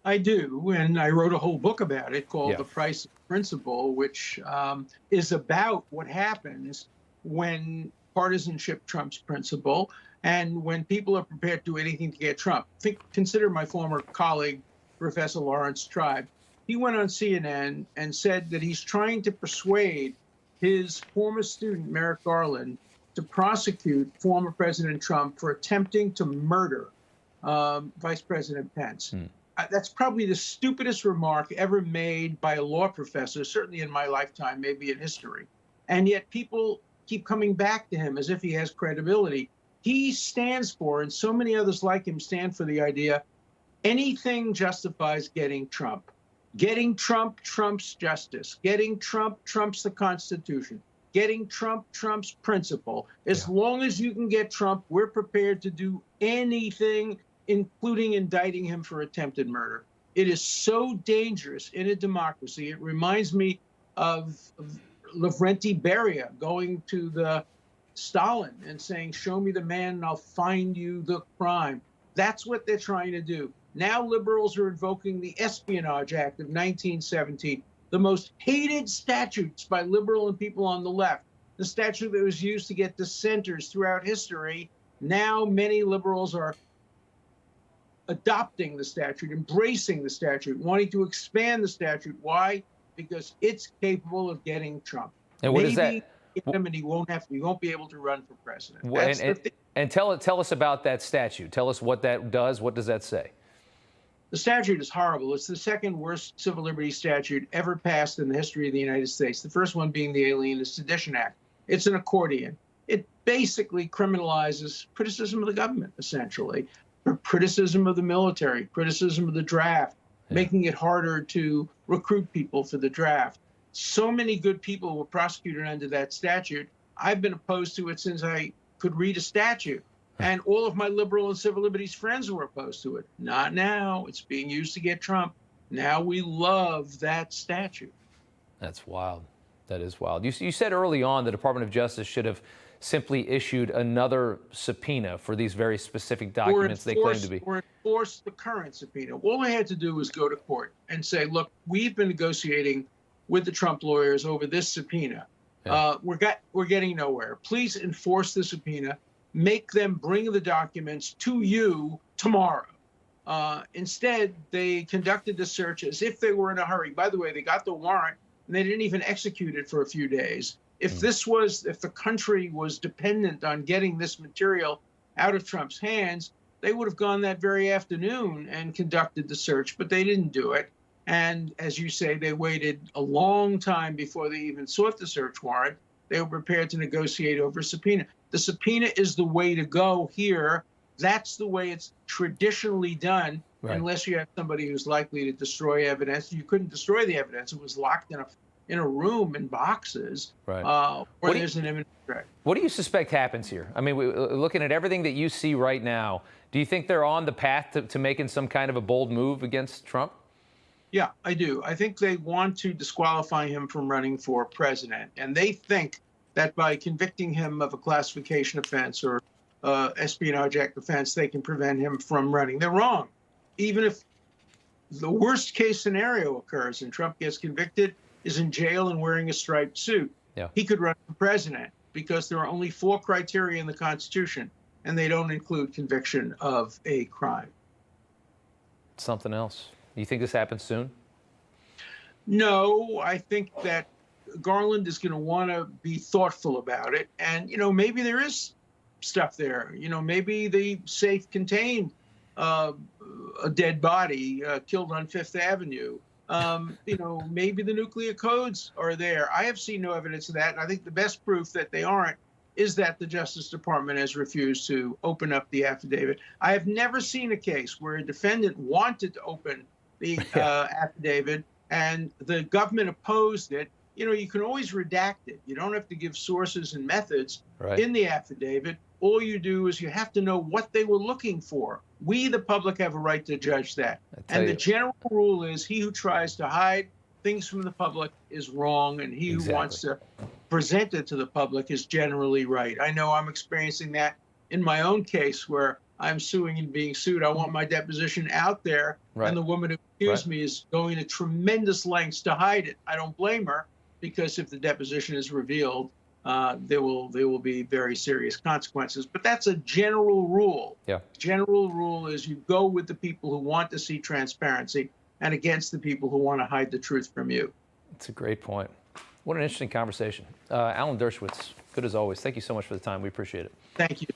I do, and I wrote a whole book about it called Yeah. The Price of Principle, which is about what happens when partisanship trumps principle and when people are prepared to do anything to get Trump. Consider my former colleague, Professor Lawrence Tribe. He went on CNN and said that he's trying to persuade his former student, Merrick Garland, to prosecute former President Trump for attempting to murder Vice President Pence. That's probably the stupidest remark ever made by a law professor, certainly in my lifetime, maybe in history. And yet people keep coming back to him as if he has credibility. He stands for, and so many others like him stand for the idea, anything justifies getting Trump. Getting Trump trumps justice. Getting Trump trumps the Constitution. Getting Trump trumps principle. As long as you can get Trump, we're prepared to do anything, including indicting him for attempted murder. It is so dangerous in a democracy. It reminds me of Lavrenti Beria going to the Stalin and saying, show me the man and I'll find you the crime. That's what they're trying to do. Now liberals are invoking the Espionage Act of 1917, the most hated statutes by liberal and people on the left, the statute that was used to get dissenters throughout history. Now many liberals are adopting the statute, embracing the statute, wanting to expand the statute. Why? Because it's capable of getting Trump. And what is that? And he won't be able to run for president. And tell us about that statute. Tell us what that does. What does that say? The statute is horrible. It's the second worst civil liberties statute ever passed in the history of the United States. The first one being the Alien and Sedition Act. It's an accordion. It basically criminalizes criticism of the government, essentially, criticism of the military, criticism of the draft, making it harder to recruit people for the draft. So many good people were prosecuted under that statute. I've been opposed to it since I could read a statute. And all of my liberal and civil liberties friends were opposed to it. Not now. It's being used to get Trump. Now we love that statute. That's wild. That is wild. You said early on the Department of Justice should have simply issued another subpoena for these very specific documents they claim to be. Or enforce the current subpoena. All I had to do was go to court and say, look, we've been negotiating with the Trump lawyers over this subpoena. We're getting nowhere. Please enforce the subpoena. Make them bring the documents to you tomorrow. Instead, they conducted the search as if they were in a hurry. By the way, they got the warrant and they didn't even execute it for a few days. If the country was dependent on getting this material out of Trump's hands, they would have gone that very afternoon and conducted the search, but they didn't do it. And as you say, they waited a long time before they even sought the search warrant. They were prepared to negotiate over a subpoena. The subpoena is the way to go here. That's the way it's traditionally done, unless you have somebody who's likely to destroy evidence. You couldn't destroy the evidence. It was locked in a room in boxes, or there's an imminent threat. What do you suspect happens here? I mean, looking at everything that you see right now, do you think they're on the path to making some kind of a bold move against Trump? Yeah, I do. I think they want to disqualify him from running for president. And they think that by convicting him of a classification offense or Espionage Act offense, they can prevent him from running. They're wrong. Even if the worst case scenario occurs and Trump gets convicted, is in jail and wearing a striped suit, he could run for president because there are only 4 criteria in the Constitution, and they don't include conviction of a crime. Something else. You think this happens soon? No, I think that Garland is going to want to be thoughtful about it. And, maybe there is stuff there. Maybe the safe contained a dead body killed on Fifth Avenue. Maybe the nuclear codes are there. I have seen no evidence of that. And I think the best proof that they aren't is that the Justice Department has refused to open up the affidavit. I have never seen a case where a defendant wanted to open the affidavit and the government opposed it. You can always redact it. You don't have to give sources and methods in the affidavit. All you do is you have to know what they were looking for. We, the public, have a right to judge that. And the general rule is he who tries to hide things from the public is wrong, and he who wants to present it to the public is generally right. I know I'm experiencing that in my own case where I'm suing and being sued. I want my deposition out there, and the woman who accused me, is going to tremendous lengths to hide it. I don't blame her, because if the deposition is revealed, there will be very serious consequences. But that's a general rule. Yeah. General rule is you go with the people who want to see transparency and against the people who want to hide the truth from you. That's a great point. What an interesting conversation. Alan Dershowitz, good as always. Thank you so much for the time. We appreciate it. Thank you.